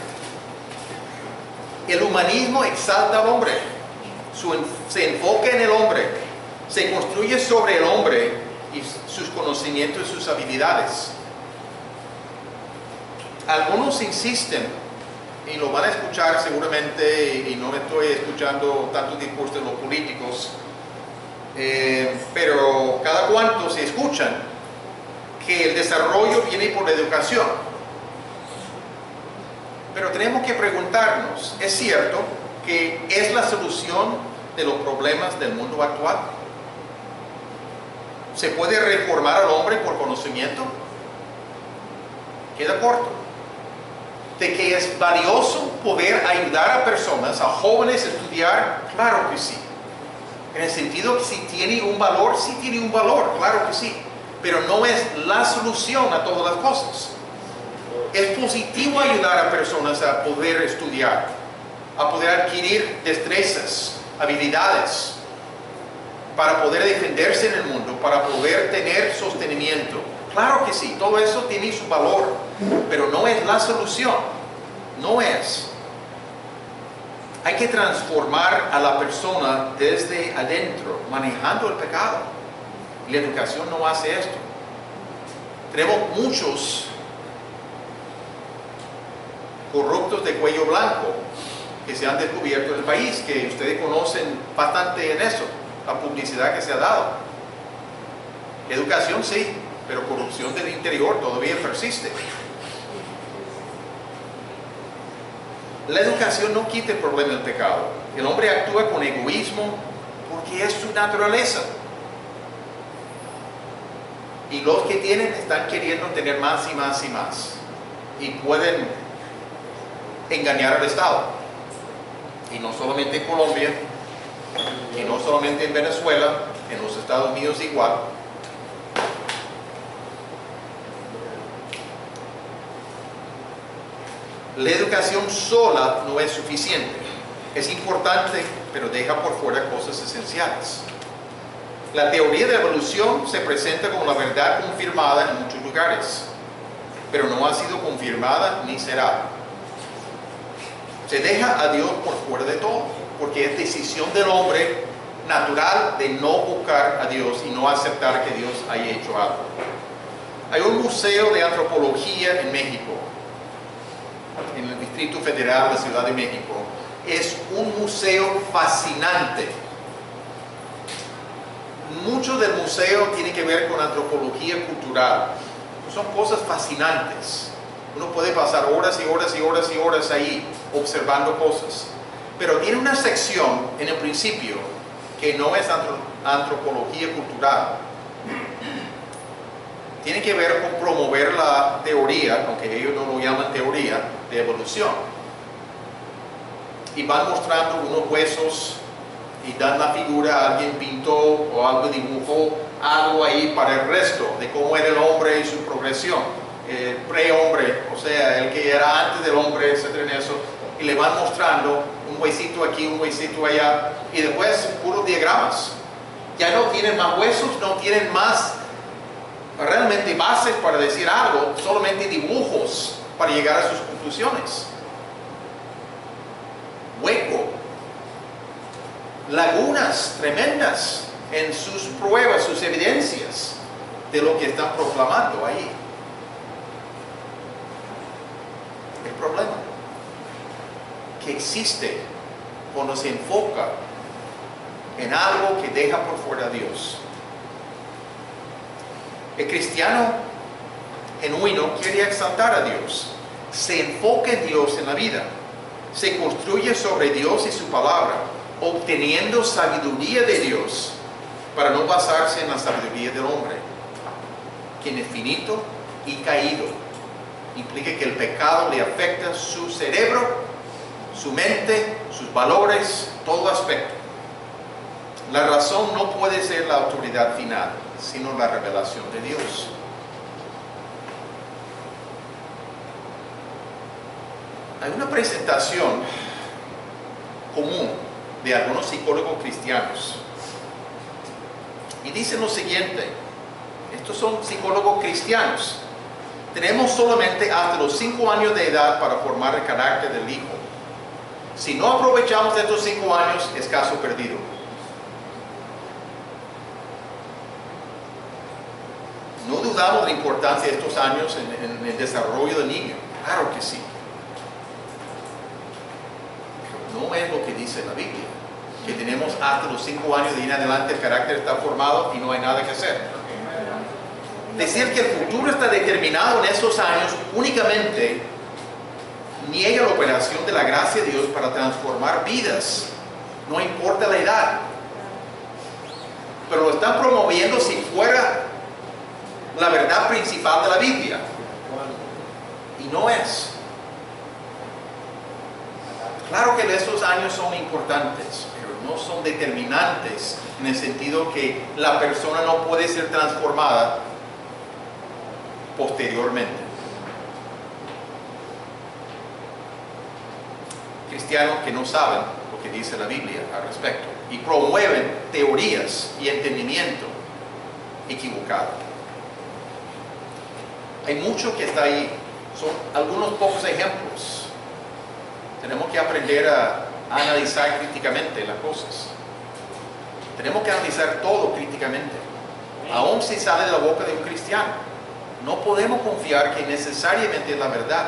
El humanismo exalta al hombre. Se enfoca en el hombre. Se construye sobre el hombre y sus conocimientos y sus habilidades. Algunos insisten, y lo van a escuchar seguramente, y no estoy escuchando tanto discurso de los políticos, pero cada cuanto se escuchan que el desarrollo viene por la educación. Pero tenemos que preguntarnos, ¿es cierto que es la solución de los problemas del mundo actual? ¿Se puede reformar al hombre por conocimiento? Queda corto. ¿De que es valioso poder ayudar a personas, a jóvenes a estudiar? Claro que sí. En el sentido que si tiene un valor, sí tiene un valor, claro que sí. Pero no es la solución a todas las cosas. Es positivo ayudar a personas a poder estudiar, a poder adquirir destrezas, habilidades. para poder defenderse en el mundo, para poder tener sostenimiento. Claro que sí, todo eso tiene su valor, pero no es la solución. No es. Hay que transformar a la persona desde adentro, manejando el pecado. Y la educación no hace esto. Tenemos muchos corruptos de cuello blanco que se han descubierto en el país, que ustedes conocen bastante en eso, la publicidad que se ha dado. Educación sí, pero corrupción del interior todavía persiste. La educación no quita el problema del pecado. El hombre actúa con egoísmo porque es su naturaleza. Y los que tienen están queriendo tener más y más y más. Y pueden engañar al Estado. Y no solamente en Colombia, y no solamente en Venezuela, en los Estados Unidos igual. La educación sola no es suficiente. Es importante, pero deja por fuera cosas esenciales. La teoría de la evolución se presenta como la verdad confirmada en muchos lugares, pero no ha sido confirmada ni será. Se deja a Dios por fuera de todo, porque es decisión del hombre natural de no buscar a Dios y no aceptar que Dios haya hecho algo. Hay un museo de antropología en México, en el Distrito Federal de la Ciudad de México. Es un museo fascinante. Mucho del museo tiene que ver con antropología cultural. Son cosas fascinantes. Uno puede pasar horas y horas y horas y horas ahí observando cosas. Pero tiene una sección en el principio que no es antropología cultural. Tiene que ver con promover la teoría, aunque ellos no lo llaman teoría, de evolución. Y van mostrando unos huesos y dan la figura, alguien pintó o algo dibujó algo ahí para el resto de cómo era el hombre y su progresión. El prehombre, o sea, el que era antes del hombre, etcétera, en eso. Y le van mostrando un huesito aquí, un huesito allá, y después puros diagramas. Ya no tienen más huesos, no tienen más realmente bases para decir algo, solamente dibujos para llegar a sus conclusiones. Hueco, lagunas tremendas en sus pruebas, sus evidencias de lo que están proclamando ahí. El problema que existe cuando se enfoca en algo que deja por fuera a Dios. El cristiano genuino quiere exaltar a Dios, se enfoca en Dios en la vida, se construye sobre Dios y su palabra, obteniendo sabiduría de Dios para no basarse en la sabiduría del hombre, quien es finito y caído. Implica que el pecado le afecta su cerebro, su mente, sus valores, todo aspecto. La razón no puede ser la autoridad final, sino la revelación de Dios. Hay una presentación común de algunos psicólogos cristianos y dicen lo siguiente: estos son psicólogos cristianos. Tenemos solamente hasta los 5 años de edad para formar el carácter del hijo. Si no aprovechamos estos 5 años, es caso perdido. No dudamos de la importancia de estos años en el desarrollo del niño. Claro que sí. Pero no es lo que dice la Biblia, que tenemos hasta los 5 años de ir en adelante, el carácter está formado y no hay nada que hacer. Decir que el futuro está determinado en esos años únicamente niega la operación de la gracia de Dios para transformar vidas, no importa la edad. Pero lo están promoviendo si fuera la verdad principal de la Biblia, y no es. Claro que esos años son importantes, pero no son determinantes en el sentido que la persona no puede ser transformada posteriormente. Cristianos que no saben lo que dice la Biblia al respecto y promueven teorías y entendimiento equivocado. Hay mucho que está ahí. Son algunos pocos ejemplos. Tenemos que aprender a analizar críticamente las cosas. Tenemos que analizar todo críticamente. Aún si sale de la boca de un cristiano, no podemos confiar que necesariamente es la verdad.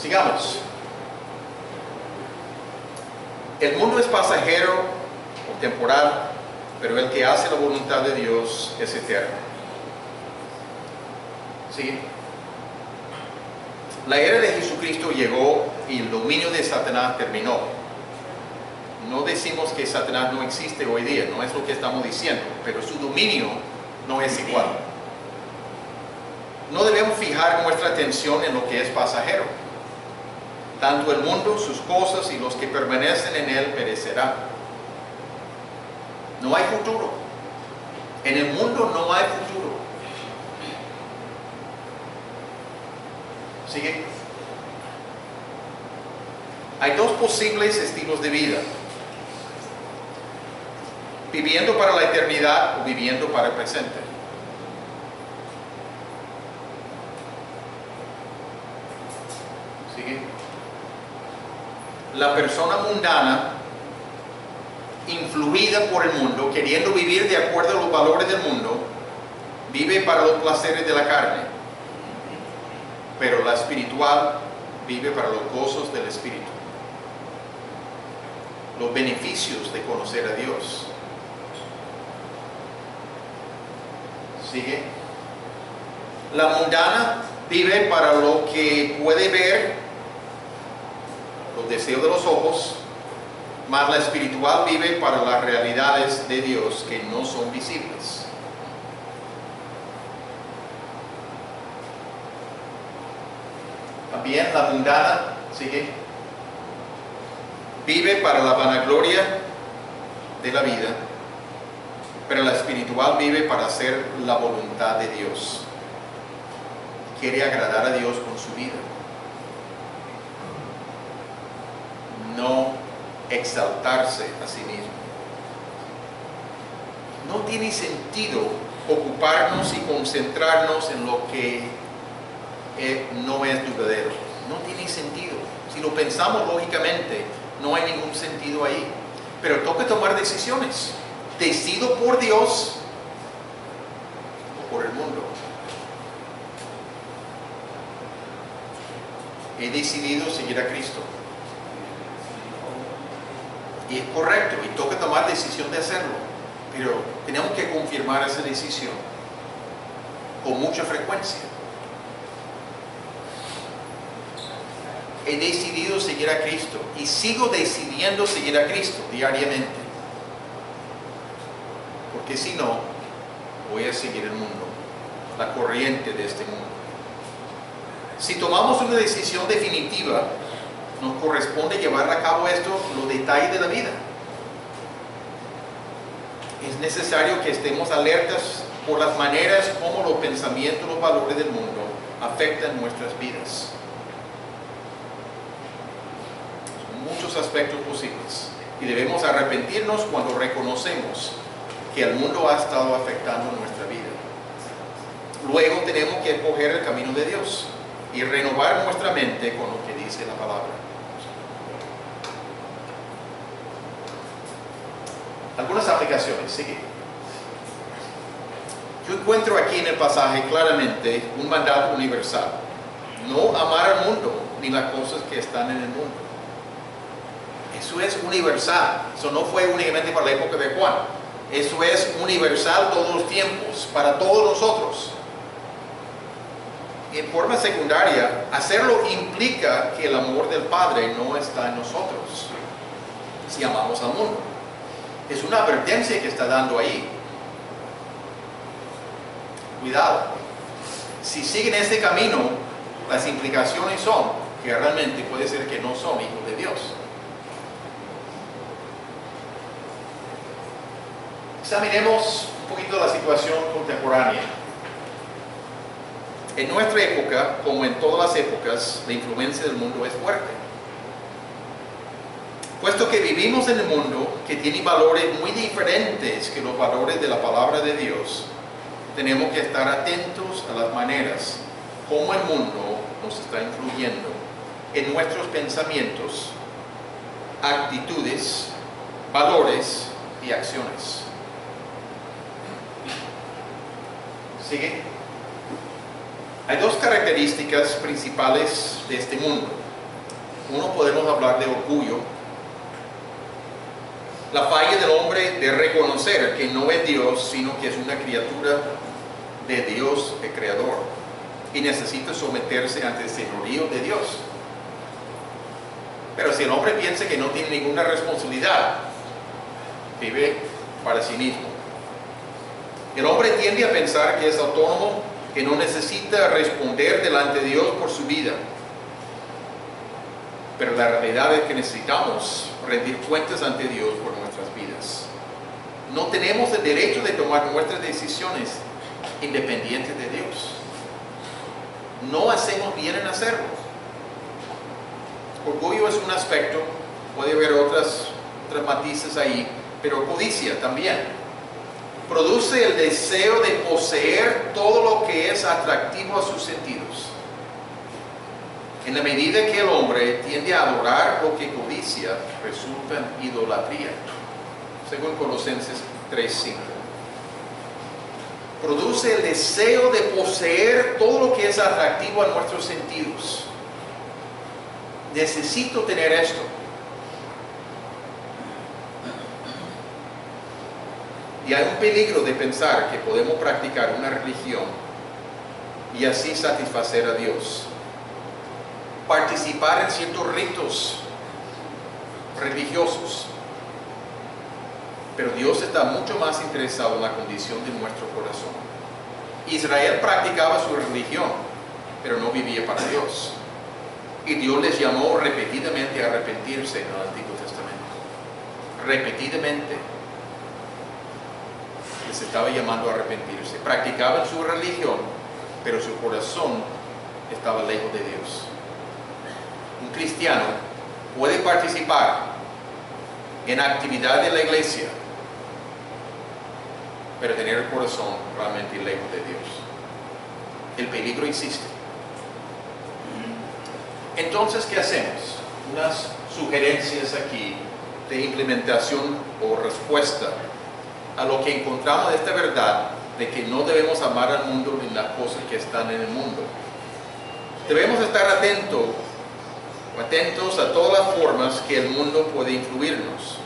Sigamos. El mundo es pasajero o temporal, pero el que hace la voluntad de Dios es eterno. ¿Sí? La era de Jesucristo llegó y el dominio de Satanás terminó. No decimos que Satanás no existe hoy día, no es lo que estamos diciendo, pero su dominio no es igual. No debemos fijar nuestra atención en lo que es pasajero. Tanto el mundo, sus cosas y los que permanecen en él perecerán. No hay futuro. En el mundo no hay futuro. ¿Sigue? Hay dos posibles estilos de vida: viviendo para la eternidad o viviendo para el presente. ¿Sigue? La persona mundana, influida por el mundo, queriendo vivir de acuerdo a los valores del mundo, vive para los placeres de la carne, pero la espiritual vive para los gozos del espíritu, los beneficios de conocer a Dios. ¿Sigue? La mundana vive para lo que puede ver, los deseos de los ojos, mas la espiritual vive para las realidades de Dios que no son visibles. También la mundana, ¿sigue?, vive para la vanagloria de la vida, pero la espiritual vive para hacer la voluntad de Dios. Quiere agradar a Dios con su vida, no exaltarse a sí mismo. No tiene sentido ocuparnos y concentrarnos en lo que no es duradero. No tiene sentido. Si lo pensamos lógicamente, no hay ningún sentido ahí. Pero toca tomar decisiones. ¿Decido por Dios o por el mundo? He decidido seguir a Cristo. Y es correcto, y toca tomar decisión de hacerlo, pero tenemos que confirmar esa decisión con mucha frecuencia. He decidido seguir a Cristo y sigo decidiendo seguir a Cristo diariamente, porque si no, voy a seguir el mundo, la corriente de este mundo. Si tomamos una decisión definitiva, nos corresponde llevar a cabo esto, los detalles de la vida. Es necesario que estemos alertas por las maneras como los pensamientos, los valores del mundo afectan nuestras vidas. Son muchos aspectos posibles y debemos arrepentirnos cuando reconocemos que el mundo ha estado afectando nuestra vida. Luego tenemos que escoger el camino de Dios y renovar nuestra mente con lo que dice la palabra. Algunas aplicaciones, sigue. Yo encuentro aquí en el pasaje claramente un mandato universal: no amar al mundo ni las cosas que están en el mundo. Eso es universal. Eso no fue únicamente para la época de Juan. Eso es universal todos los tiempos, para todos nosotros. En forma secundaria, hacerlo implica que el amor del Padre no está en nosotros si amamos al mundo. Es una advertencia que está dando ahí. Cuidado. Si siguen este camino, las implicaciones son que realmente puede ser que no son hijos de Dios. Examinemos un poquito la situación contemporánea. En nuestra época, como en todas las épocas, la influencia del mundo es fuerte. Puesto que vivimos en el mundo que tiene valores muy diferentes que los valores de la palabra de Dios, tenemos que estar atentos a las maneras como el mundo nos está influyendo en nuestros pensamientos, actitudes, valores y acciones. ¿Sigue? Hay dos características principales de este mundo. Uno, podemos hablar de orgullo. La falla del hombre de reconocer que no es Dios, sino que es una criatura de Dios, el Creador, y necesita someterse ante el señorío de Dios. Pero si el hombre piensa que no tiene ninguna responsabilidad, vive para sí mismo. El hombre tiende a pensar que es autónomo, que no necesita responder delante de Dios por su vida. Pero la realidad es que necesitamos rendir cuentas ante Dios por nuestras vidas. No tenemos el derecho de tomar nuestras decisiones independientes de Dios. No hacemos bien en hacerlo. Orgullo es un aspecto, puede haber otras matices ahí, pero codicia también. Produce el deseo de poseer todo lo que es atractivo a sus sentidos. En la medida que el hombre tiende a adorar lo que codicia, resulta en idolatría, según Colosenses 3:5. Produce el deseo de poseer todo lo que es atractivo a nuestros sentidos. Necesito tener esto. Y hay un peligro de pensar que podemos practicar una religión y así satisfacer a Dios. Participar en ciertos ritos religiosos. Pero Dios está mucho más interesado en la condición de nuestro corazón. Israel practicaba su religión, pero no vivía para Dios. Y Dios les llamó repetidamente a arrepentirse en el Antiguo Testamento. Repetidamente les estaba llamando a arrepentirse. Practicaban su religión, pero su corazón estaba lejos de Dios. Un cristiano puede participar en actividad de la iglesia, pero tener el corazón realmente lejos de Dios. El peligro existe. Entonces, ¿qué hacemos? Unas sugerencias aquí de implementación o respuesta a lo que encontramos de esta verdad de que no debemos amar al mundo ni las cosas que están en el mundo. Debemos estar atentos a todas las formas que el mundo puede influirnos.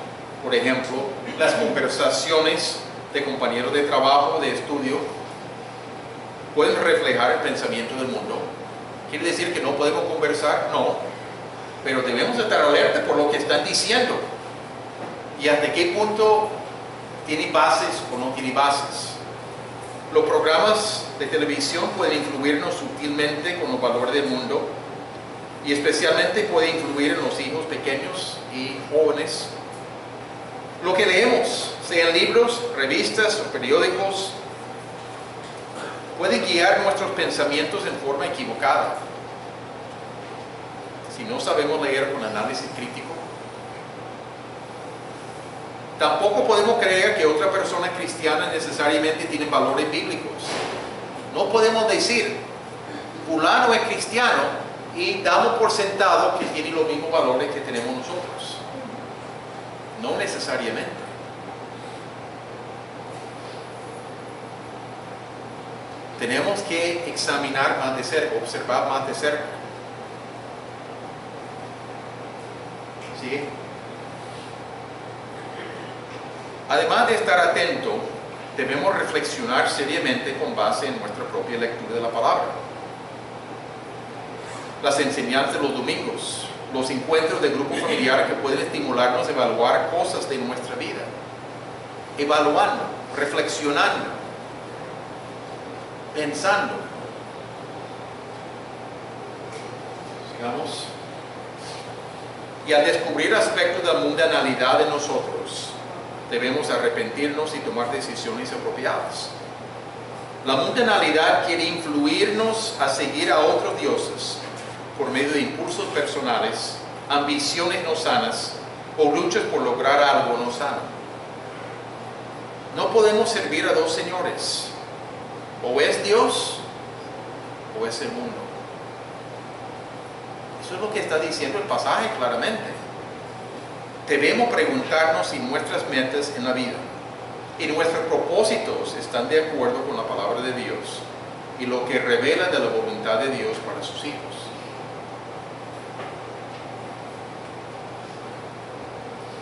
Por ejemplo, las conversaciones de compañeros de trabajo, de estudio, pueden reflejar el pensamiento del mundo. ¿Quiere decir que no podemos conversar? No. Pero debemos estar alerta por lo que están diciendo. Y hasta qué punto tiene bases o no tiene bases. Los programas de televisión pueden influirnos sutilmente con los valores del mundo. Y especialmente puede influir en los hijos pequeños y jóvenes. Lo que leemos, sean libros, revistas o periódicos, puede guiar nuestros pensamientos en forma equivocada. Si no sabemos leer con análisis crítico, tampoco podemos creer que otra persona cristiana necesariamente tiene valores bíblicos. No podemos decir, fulano es cristiano, y damos por sentado que tiene los mismos valores que tenemos nosotros. No necesariamente. Tenemos que examinar más de cerca, observar más de cerca. ¿Sí? Además de estar atento, debemos reflexionar seriamente con base en nuestra propia lectura de la palabra. Las enseñanzas de los domingos, los encuentros de grupo familiar que pueden estimularnos a evaluar cosas de nuestra vida. Evaluando, reflexionando, pensando. Sigamos. Y al descubrir aspectos de la mundanalidad de nosotros, debemos arrepentirnos y tomar decisiones apropiadas. La mundanalidad quiere influirnos a seguir a otros dioses por medio de impulsos personales, ambiciones no sanas o luchas por lograr algo no sano. No podemos servir a dos señores. O es Dios o es el mundo. Eso es lo que está diciendo el pasaje claramente. Debemos preguntarnos si nuestras metas en la vida y nuestros propósitos están de acuerdo con la palabra de Dios y lo que revela de la voluntad de Dios para sus hijos.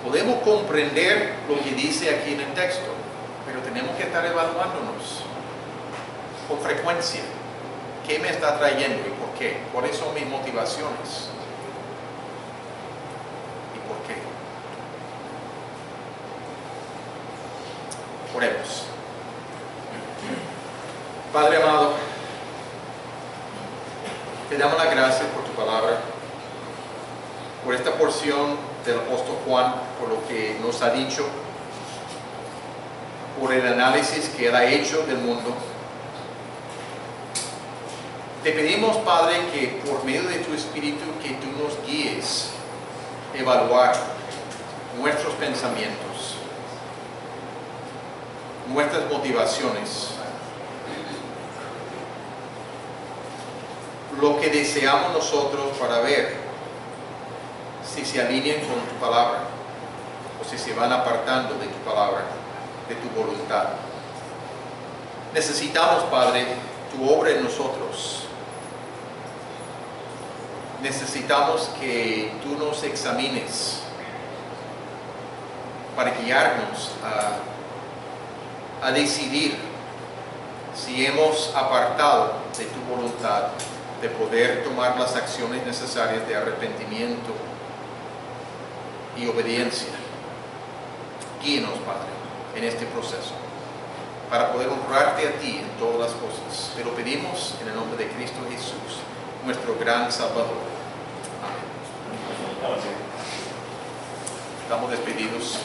Podemos comprender lo que dice aquí en el texto, pero tenemos que estar evaluándonos con frecuencia. ¿Qué me está trayendo y por qué? ¿Cuáles son mis motivaciones? ¿Y por qué? Oremos. Padre amado, te damos las gracias por tu palabra, por esta porción del apóstol Juan, por lo que nos ha dicho, por el análisis que él ha hecho del mundo. Te pedimos, Padre, que por medio de tu Espíritu que tú nos guíes a evaluar nuestros pensamientos, nuestras motivaciones, lo que deseamos nosotros para ver si se alinean con tu palabra o si se van apartando de tu palabra, de tu voluntad. Necesitamos, Padre, tu obra en nosotros. Necesitamos que tú nos examines para guiarnos a decidir si hemos apartado de tu voluntad, de poder tomar las acciones necesarias de arrepentimiento y obediencia. Guíenos, Padre, en este proceso, para poder honrarte a ti en todas las cosas. Te lo pedimos en el nombre de Cristo Jesús, nuestro gran Salvador. Amén. Estamos despedidos.